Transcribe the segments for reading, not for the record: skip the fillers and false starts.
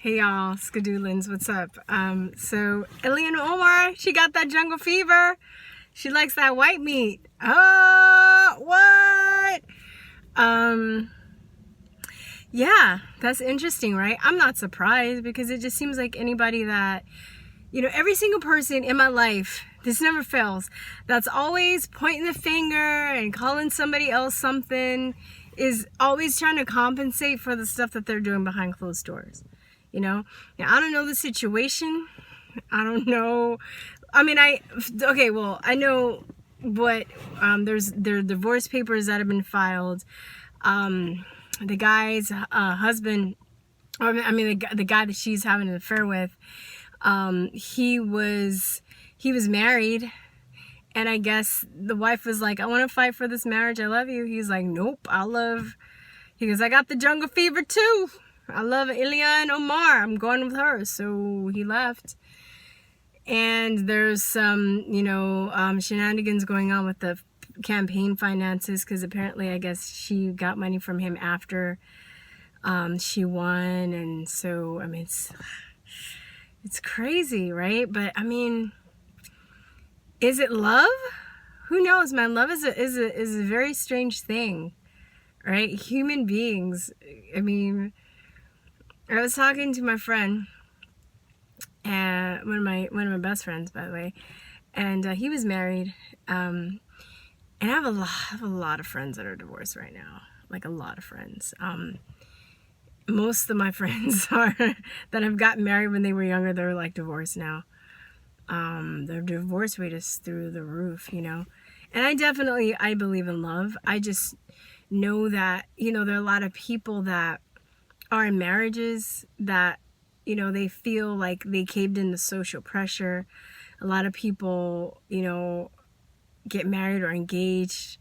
Hey y'all, Skadoolins, what's up? So ILhan Omar, she got that jungle fever. She likes that white meat. Oh, what? Yeah, that's interesting, right? I'm not surprised because it just seems like anybody that, every single person in my life, this never fails, that's always pointing the finger and calling somebody else something is always trying to compensate for the stuff that they're doing behind closed doors. Now, I don't know the situation. I don't know. I know what, there are divorce papers that have been filed. The guy's husband, the guy that she's having an affair with, he was married, and I guess the wife was like, I want to fight for this marriage. I love you. He's like, nope, he goes, I got the jungle fever too. I love ILhan Omar. I'm going with her. So he left. And there's some, shenanigans going on with the campaign finances because apparently, I guess, she got money from him after she won. And so, it's crazy, right? But, is it love? Who knows, man? Love is a very strange thing, right? Human beings, I was talking to my friend, and one of my best friends, by the way, and he was married. And I have a lot of friends that are divorced right now, like a lot of friends. Most of my friends that have gotten married when they were younger, they're like divorced now. Their divorce rate is through the roof, And I believe in love. I just know that, there are a lot of people that are in marriages that, they feel like they caved into social pressure. A lot of people, get married or engaged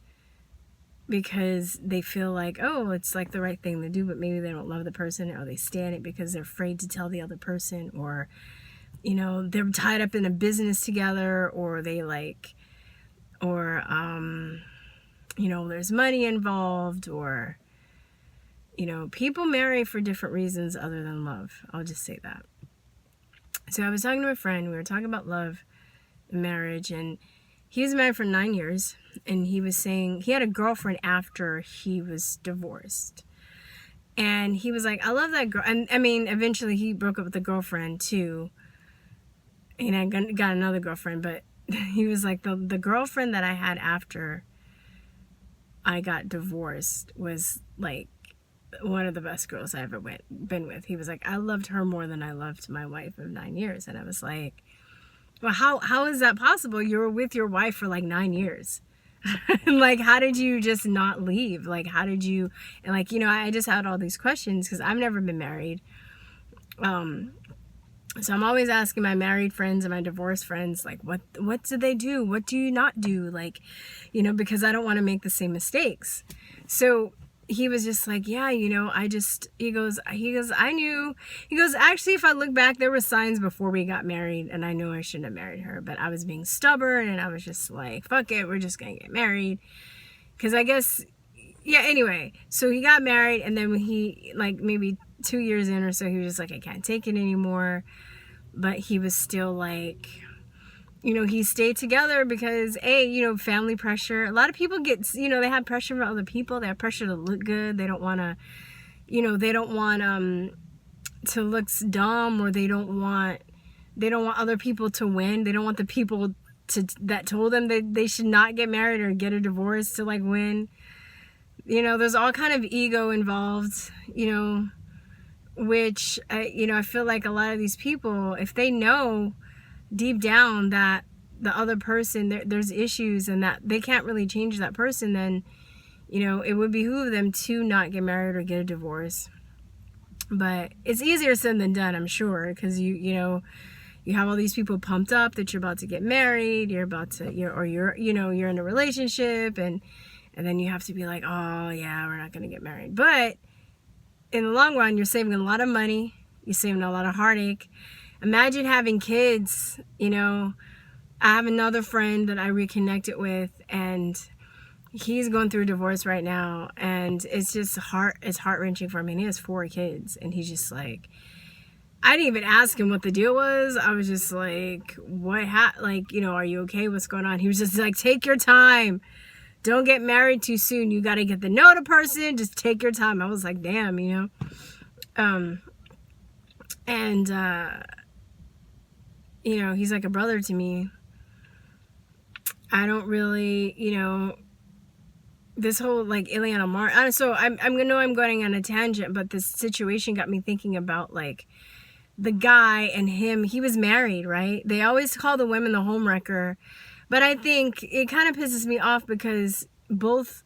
because they feel like, oh, it's like the right thing to do, but maybe they don't love the person, or they stay in it because they're afraid to tell the other person, or, they're tied up in a business together, or there's money involved, or, people marry for different reasons other than love. I'll just say that. So I was talking to a friend. We were talking about love and marriage, and he was married for 9 years, and he was saying he had a girlfriend after he was divorced. And he was like, I love that girl. And eventually he broke up with the girlfriend too. And I got another girlfriend, but he was like, the girlfriend that I had after I got divorced was like one of the best girls I ever been with. He was like, I loved her more than I loved my wife of 9 years. And I was like, well, how is that possible? You were with your wife for like 9 years. Like, how did you just not leave? Like, how did you, and like, I just had all these questions because I've never been married. So I'm always asking my married friends and my divorced friends, like, what do they do? What do you not do? Like, because I don't want to make the same mistakes. So he was just like, yeah, he goes, actually, if I look back, there were signs before we got married, and I knew I shouldn't have married her, but I was being stubborn, and I was just like, fuck it, we're just gonna get married. Because I guess, yeah, anyway, so he got married, and then when he, like, maybe 2 years in or so, he was just like, I can't take it anymore. But he was still like, he stayed together because, family pressure. A lot of people get, they have pressure from other people. They have pressure to look good. They don't want to, they don't want to look dumb, or they don't want other people to win. They don't want the people that told them that they should not get married or get a divorce to like win. There's all kind of ego involved, which, I feel like a lot of these people, if they know deep down that the other person, there's issues and that they can't really change that person, then, it would behoove them to not get married or get a divorce. But it's easier said than done, I'm sure, because you have all these people pumped up that you're about to get married, you're in a relationship, and then you have to be like, oh yeah, we're not going to get married. But in the long run, you're saving a lot of money, you're saving a lot of heartache. Imagine having kids. I have another friend that I reconnected with, and he's going through a divorce right now, and it's just heart-wrenching for him. And he has 4 kids, and he's just like, I didn't even ask him what the deal was. I was just like, like, you know, are you okay? What's going on? He was just like, take your time. Don't get married too soon. You got to get to know the person. Just take your time. I was like, damn, you know. You know, he's like a brother to me. I don't really, you know, this whole like ILhan Omar. So I know I'm going on a tangent, but this situation got me thinking about like the guy and him. He was married, right? They always call the women the homewrecker, but I think it kind of pisses me off because both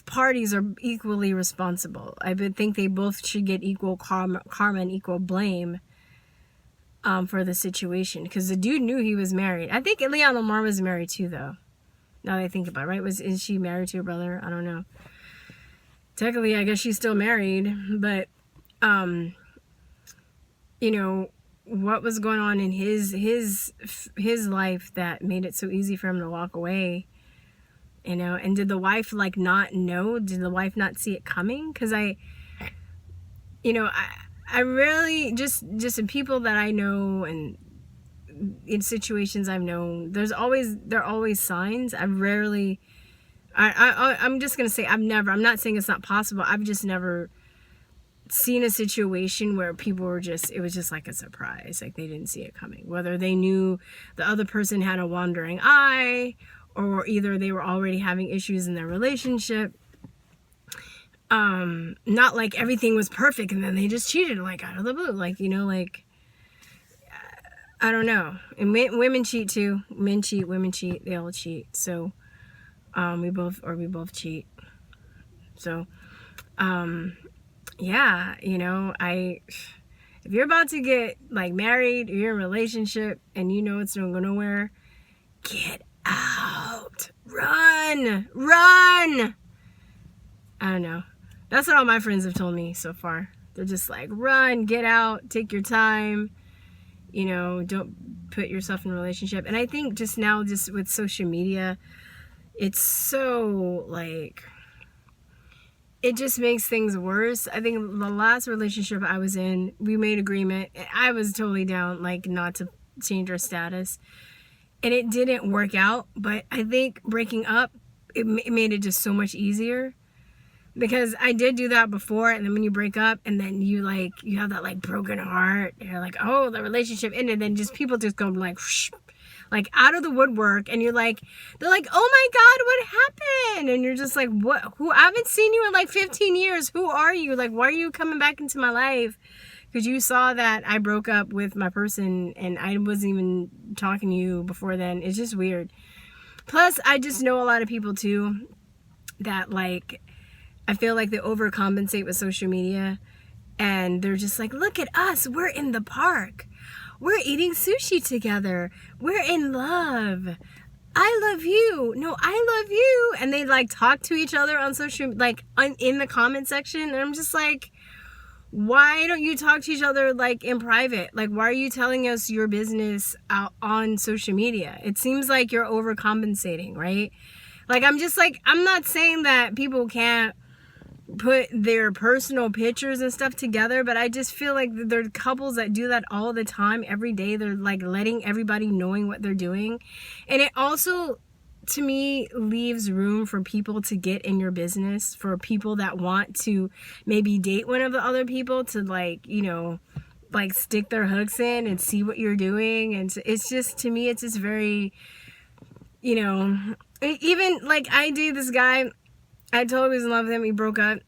parties are equally responsible. I would think they both should get equal karma and equal blame for the situation, because the dude knew he was married. I think ILhan Omar was married too, though. Now that I think about it, right? Is she married to her brother? I don't know. Technically, I guess she's still married, but you know, what was going on in his life that made it so easy for him to walk away? You know, and did the wife like not know? Did the wife not see it coming? Because I really just in people that I know and in situations I've known, there are always signs. I'm just gonna say I'm not saying it's not possible. I've just never seen a situation where people were it was just like a surprise, like they didn't see it coming, whether they knew the other person had a wandering eye, or either they were already having issues in their relationship. Not like everything was perfect and then they just cheated like out of the blue, like, you know, like I don't know. And women cheat too. Men cheat, women cheat, they all cheat. So we both cheat. So yeah, you know, if you're about to get like married, or you're in a relationship and you know it's not going nowhere, get out. Run. I don't know. That's what all my friends have told me so far. They're just like, run, get out, take your time. You know, don't put yourself in a relationship. And I think just now, just with social media, it's so like, it just makes things worse. I think the last relationship I was in, we made agreement. I was totally down, like, not to change our status. And it didn't work out. But I think breaking up, it made it just so much easier. Because I did do that before, and then when you break up, and then you have that like broken heart, and you're like, oh, the relationship ended, and then just people just go like, whoosh, like out of the woodwork, and they're like, oh my God, what happened? And you're just like, what? Who? I haven't seen you in like 15 years. Who are you? Like, why are you coming back into my life? Because you saw that I broke up with my person, and I wasn't even talking to you before then. It's just weird. Plus, I just know a lot of people too that like, I feel like they overcompensate with social media, and they're just like, look at us, we're in the park, we're eating sushi together, we're in love, I love you, no, I love you, and they like talk to each other on social, like in the comment section, and I'm just like, why don't you talk to each other like in private? Like, why are you telling us your business out on social media? It seems like you're overcompensating, right? Like, I'm just like, I'm not saying that people can't put their personal pictures and stuff together, but I just feel like there are couples that do that all the time, every day. They're like letting everybody knowing what they're doing, and it also, to me, leaves room for people to get in your business, for people that want to maybe date one of the other people to, like, you know, like stick their hooks in and see what you're doing. And it's just, to me, it's just very, you know, even like I dated this guy, I told him I was in love with him. We broke up,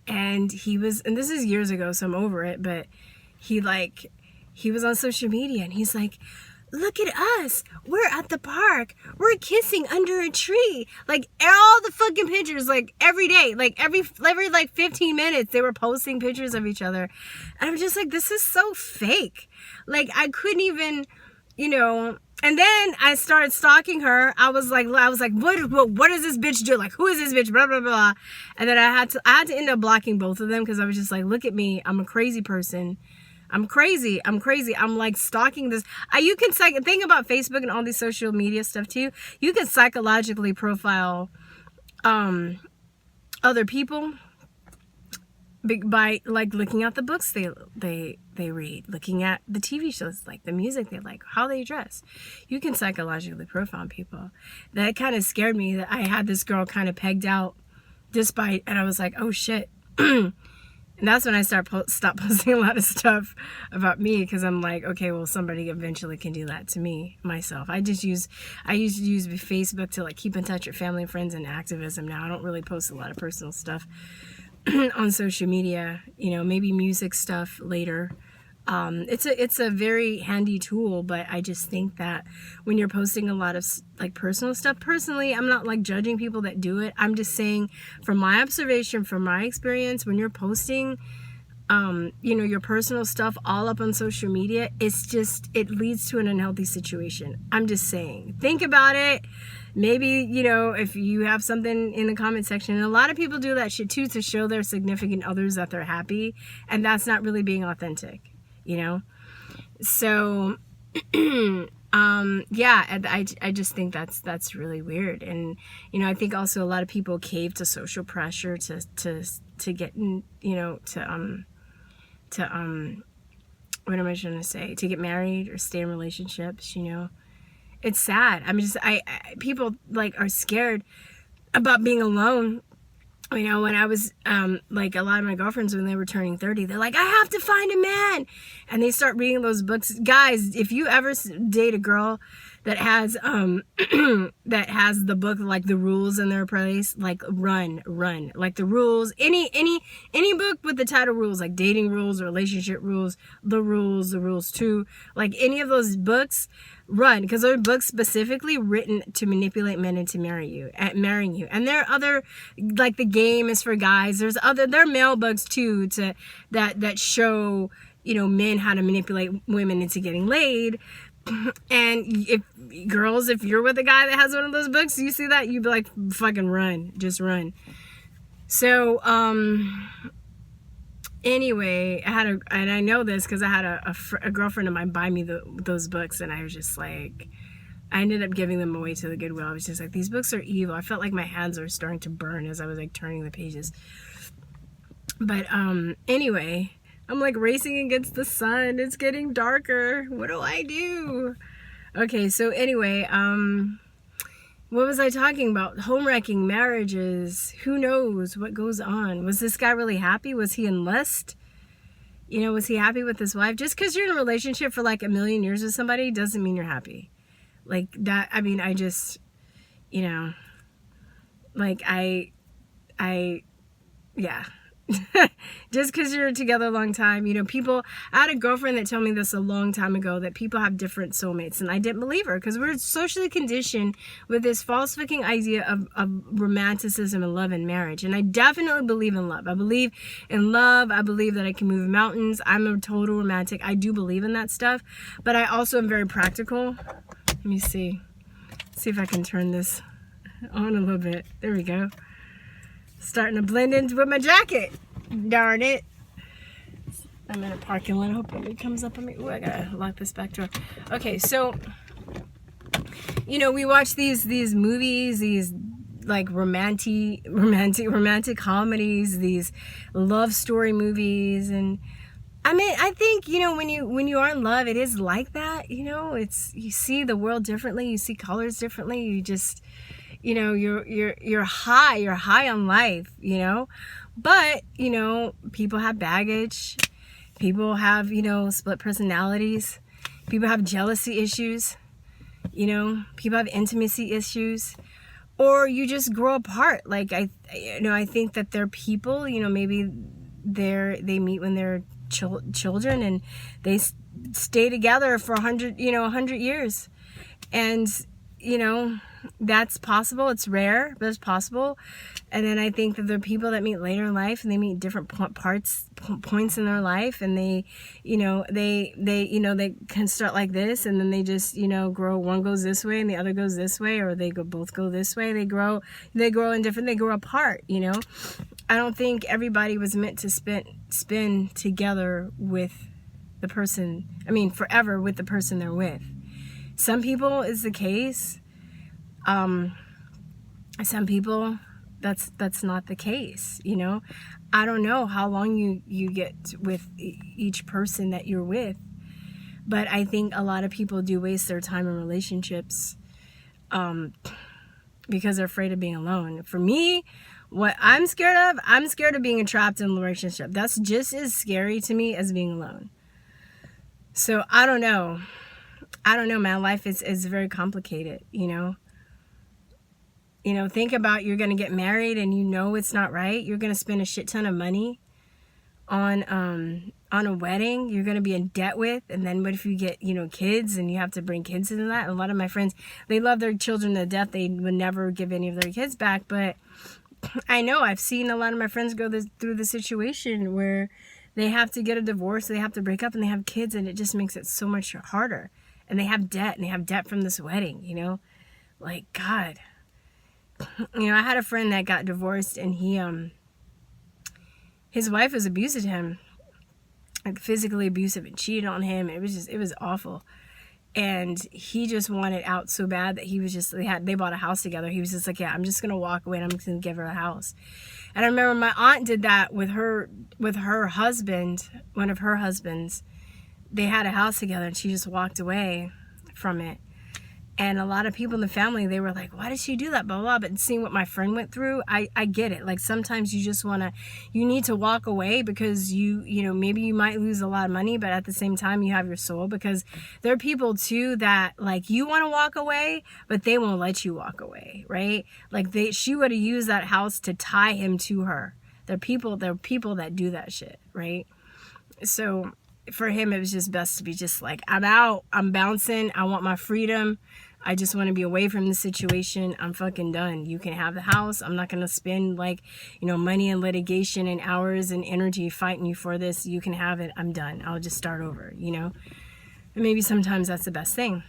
and and this is years ago, so I'm over it, but he was on social media, and he's like, look at us, we're at the park, we're kissing under a tree, like all the fucking pictures, like every day, like every like 15 minutes they were posting pictures of each other, and I'm just like, this is so fake. Like, I couldn't even, you know. And then I started stalking her. I was like, what does this bitch do? Like, who is this bitch? Blah, blah, blah. And then I had to end up blocking both of them, because I was just like, look at me. I'm a crazy person. I'm crazy. I'm like stalking this. You can think about Facebook and all these social media stuff too. You can psychologically profile other people. by like looking at the books they read, looking at the TV shows, like the music they like, how they dress. You can psychologically profile people. That kind of scared me, that I had this girl kind of pegged out despite, and I was like, oh shit. And that's when I stopped posting a lot of stuff about me, because I'm like, okay, well, somebody eventually can do that to me, myself. I used to use Facebook to like keep in touch with family and friends and activism. Now I don't really post a lot of personal stuff on social media, you know, maybe music stuff later. It's a very handy tool, but I just think that when you're posting a lot of like personal stuff, personally, I'm not like judging people that do it. I'm just saying from my observation, from my experience, when you're posting, you know, your personal stuff all up on social media, it leads to an unhealthy situation. I'm just saying, think about it. Maybe, you know, if you have something in the comment section, and a lot of people do that shit too, to show their significant others that they're happy, and that's not really being authentic. You know, so yeah, I just think that's really weird. And you know, I think also a lot of people cave to social pressure to get, you know, to what am I trying to say, to get married or stay in relationships. You know, it's sad. I mean, people like are scared about being alone. You know, when I was, like a lot of my girlfriends, when they were turning 30, they're like, I have to find a man. And they start reading those books. Guys, if you ever date a girl that has, that has the book, like The Rules in their place, like run. Like The Rules, any book with the title Rules, like dating rules, relationship rules, the rules too, like any of those books, run, because they're books specifically written to manipulate men into marrying you. And there are other, like The Game is for guys. There are male books too, that show, you know, men how to manipulate women into getting laid. And if you're with a guy that has one of those books, you see that, you'd be like, fucking run, just run. So anyway, and I know this because I had a girlfriend of mine buy me those books, and I was just like, I ended up giving them away to the Goodwill. I was just like, these books are evil. I felt like my hands were starting to burn as I was like turning the pages. But anyway, I'm like racing against the sun. It's getting darker. What do I do? Okay, so anyway, what was I talking about? Home wrecking, marriages. Who knows what goes on? Was this guy really happy? Was he in lust? You know, was he happy with his wife? Just because you're in a relationship for like a million years with somebody doesn't mean you're happy. Like that, I mean, I just, you know, like yeah. Just because you're together a long time, you know, people, I had a girlfriend that told me this a long time ago, that people have different soulmates, and I didn't believe her, because we're socially conditioned with this false fucking idea of romanticism and love and marriage. And I definitely believe in love. I believe in love. I believe that I can move mountains. I'm a total romantic. I do believe in that stuff, but I also am very practical. Let me see if I can turn this on a little bit. There we go. Starting to blend in with my jacket. Darn it. I'm in a parking lot. I hope nobody comes up on me. Ooh, I gotta lock this back door. Okay, so, you know, we watch these movies, these like romantic comedies, these love story movies, and I mean, I think, you know, when you are in love, it is like that. You know, you see the world differently, you see colors differently, you just, you know, you're high on life, you know. But, you know, people have baggage, people have, you know, split personalities, people have jealousy issues, you know, people have intimacy issues, or you just grow apart. Like, I think that there are people, you know, maybe they meet when they're children, and they stay together for 100 years, and, you know, that's possible. It's rare, but it's possible. And then I think that there are people that meet later in life, and they meet different points in their life, and they can start like this, and then they just, you know, grow. One goes this way and the other goes this way, or both go this way. They grow apart, you know. I don't think everybody was meant to spend together with the person, forever with the person they're with. Some people is the case. Some people, that's not the case, you know. I don't know how long you get with each person that you're with. But I think a lot of people do waste their time in relationships because they're afraid of being alone. For me, what I'm scared of being trapped in a relationship. That's just as scary to me as being alone. So I don't know. Man. Life is very complicated, you know. Think about, you're going to get married and it's not right. You're going to spend a shit ton of money on a wedding you're going to be in debt with. And then what if you get, kids and you have to bring kids into that? A lot of my friends, they love their children to death. They would never give any of their kids back. But I know I've seen a lot of my friends go through the situation where they have to get a divorce, they have to break up, and they have kids, and it just makes it so much harder. And they have debt, from this wedding, like, God. I had a friend that got divorced, and his wife was abusive to him, like physically abusive, and cheated on him. It was awful. And he just wanted out so bad that he was just, they bought a house together. He was just like, yeah, I'm just going to walk away and I'm just going to give her a house. And I remember my aunt did that with her husband, one of her husbands. They had a house together and she just walked away from it. And a lot of people in the family, they were like, why did she do that? Blah, blah, blah. But seeing what my friend went through, I get it. Like, sometimes you just you need to walk away because maybe you might lose a lot of money, but at the same time, you have your soul. Because there are people too that, like, you want to walk away, but they won't let you walk away, right? Like, she would have used that house to tie him to her. There are people that do that shit, right? So for him, it was just best to be just like, I'm out, I'm bouncing, I want my freedom. I just want to be away from the situation. I'm fucking done. You can have the house. I'm not going to spend money and litigation and hours and energy fighting you for this. You can have it. I'm done. I'll just start over, And maybe sometimes that's the best thing.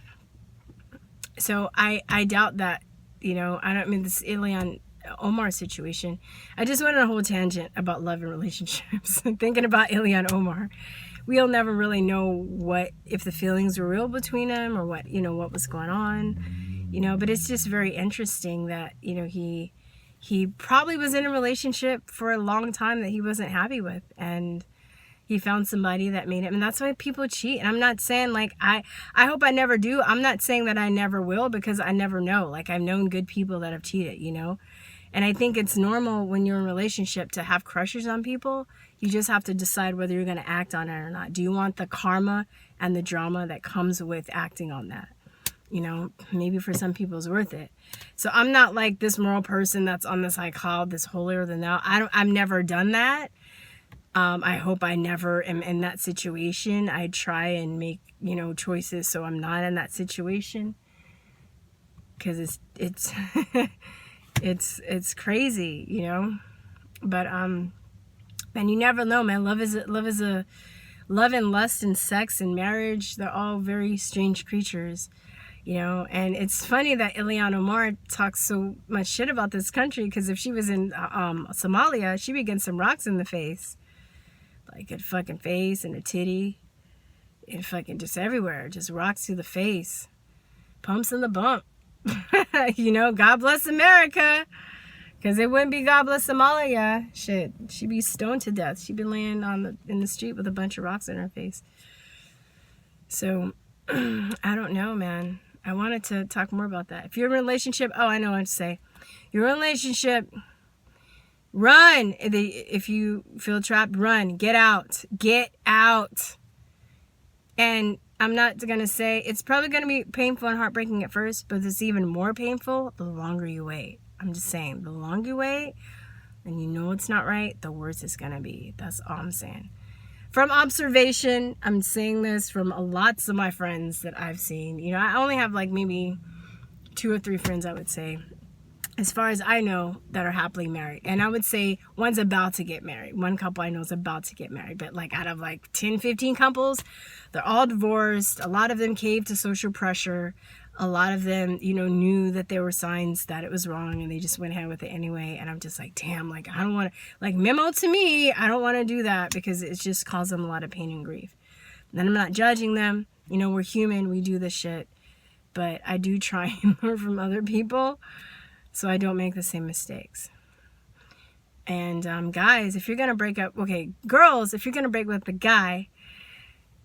So I doubt that, I don't mean this ILhan Omar situation. I just went on a whole tangent about love and relationships thinking about ILhan Omar. We'll never really know if the feelings were real between them or what was going on, but it's just very interesting that, he probably was in a relationship for a long time that he wasn't happy with, and he found somebody that made him. And that's why people cheat. And I'm not saying I hope I never do. I'm not saying that I never will, because I never know. Like, I've known good people that have cheated, And I think it's normal when you're in a relationship to have crushes on people. You just have to decide whether you're going to act on it or not. Do you want the karma and the drama that comes with acting on that? Maybe for some people it's worth it. So I'm not like this moral person that's on this cloud, this holier than thou. I've never done that. I hope I never am in that situation. I try and make, choices so I'm not in that situation. Because it's it's crazy, But and you never know, man. Love and lust and sex and marriage, they're all very strange creatures, And it's funny that ILhan Omar talks so much shit about this country, because if she was in Somalia, she'd be getting some rocks in the face, like a fucking face and a titty, and fucking just everywhere, just rocks to the face, pumps in the bump. God bless America. Because it wouldn't be God bless Somalia. Shit, she'd be stoned to death. She'd be laying in the street with a bunch of rocks in her face. So, I don't know, man. I wanted to talk more about that. If you're in a relationship, I know what to say. You're in a relationship, run. If you feel trapped, run. Get out. Get out. And I'm not going to say, it's probably going to be painful and heartbreaking at first, but it's even more painful the longer you wait. I'm just saying, the longer you wait and it's not right, the worse it's going to be. That's all I'm saying. From observation, I'm saying this from lots of my friends that I've seen. I only have maybe 2 or 3 friends, I would say, as far as I know, that are happily married. And I would say one's about to get married. One couple I know is about to get married. But out of 10, 15 couples, they're all divorced. A lot of them caved to social pressure. A lot of them, knew that there were signs that it was wrong, and they just went ahead with it anyway. And I'm just like, damn, I don't want to, memo to me, I don't want to do that, because it's just caused them a lot of pain and grief. And then I'm not judging them. We're human, we do this shit. But I do try and learn from other people so I don't make the same mistakes. And guys, if you're gonna break up, okay, girls, if you're gonna break with the guy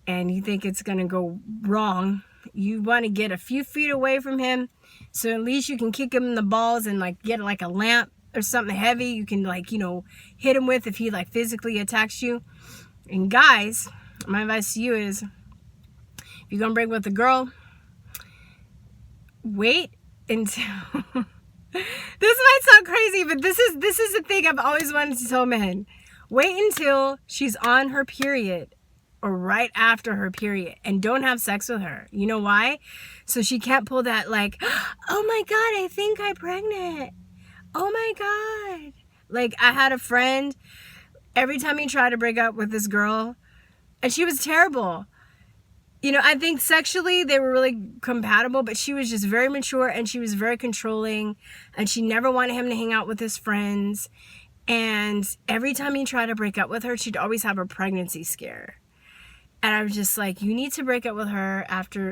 and you think it's gonna go wrong, you want to get a few feet away from him, so at least you can kick him in the balls and like get like a lamp or something heavy you can like, you know, hit him with if he like physically attacks you. And guys, my advice to you is, if you're gonna break with a girl, wait until this might sound crazy, but this is the thing I've always wanted to tell men. Wait until she's on her period or right after her period, and don't have sex with her. You know why? So she can't pull that like, oh my God, I think I'm pregnant. Oh my God. Like, I had a friend, every time he tried to break up with this girl, and she was terrible. You know, I think sexually they were really compatible, but she was just very mature and she was very controlling, and she never wanted him to hang out with his friends. And every time he tried to break up with her, she'd always have a pregnancy scare. And I was just like, you need to break up with her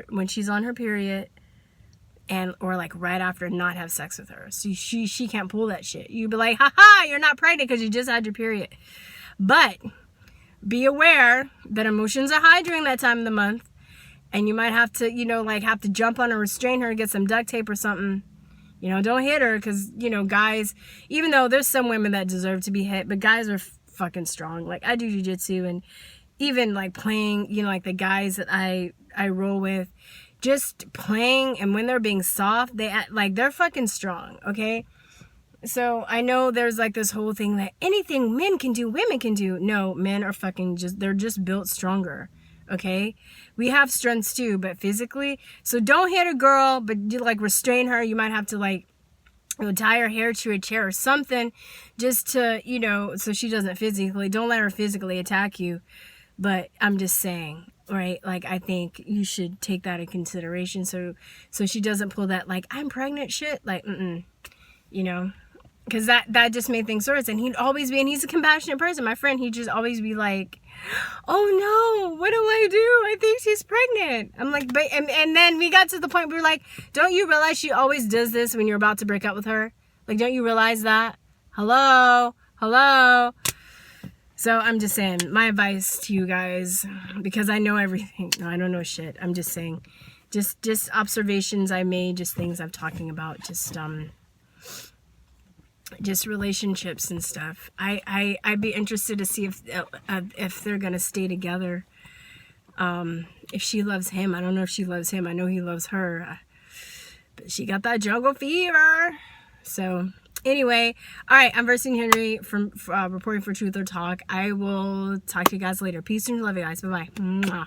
when she's on her period, or like right after, not have sex with her. So she can't pull that shit. You'd be like, haha, you're not pregnant because you just had your period. But be aware that emotions are high during that time of the month. And you might have to, you know, like have to jump on her, restrain her, get some duct tape or something. You know, don't hit her, because, you know, guys, even though there's some women that deserve to be hit, but guys are fucking strong. Like, I do jujitsu, and even like playing, you know, like the guys that I roll with, just playing, and when they're being soft, they act like they're fucking strong, okay? So I know there's like this whole thing that anything men can do, women can do. No, men are fucking they're just built stronger, okay? We have strengths too, but physically. So don't hit a girl, but you like restrain her. You might have to like, you know, tie her hair to a chair or something, just to, you know, so she doesn't physically, don't let her physically attack you. But I'm just saying, right? Like, I think you should take that in consideration, so she doesn't pull that like, I'm pregnant shit. Like, you know, because that just made things worse. And he'd always be, and he's a compassionate person, my friend, he'd just always be like, oh no, what do I do? I think she's pregnant. I'm like, but and then we got to the point where we were like, don't you realize she always does this when you're about to break up with her? Like, don't you realize that? Hello? So I'm just saying, my advice to you guys, because I know everything. No, I don't know shit. I'm just saying, just observations I made, just things I'm talking about, just relationships and stuff. I'd be interested to see if they're gonna stay together. If she loves him, I don't know if she loves him. I know he loves her, but she got that jungle fever. So anyway, all right, I'm Versing Henry from reporting for Truth or Talk. I will talk to you guys later. Peace and love, you guys. Bye bye.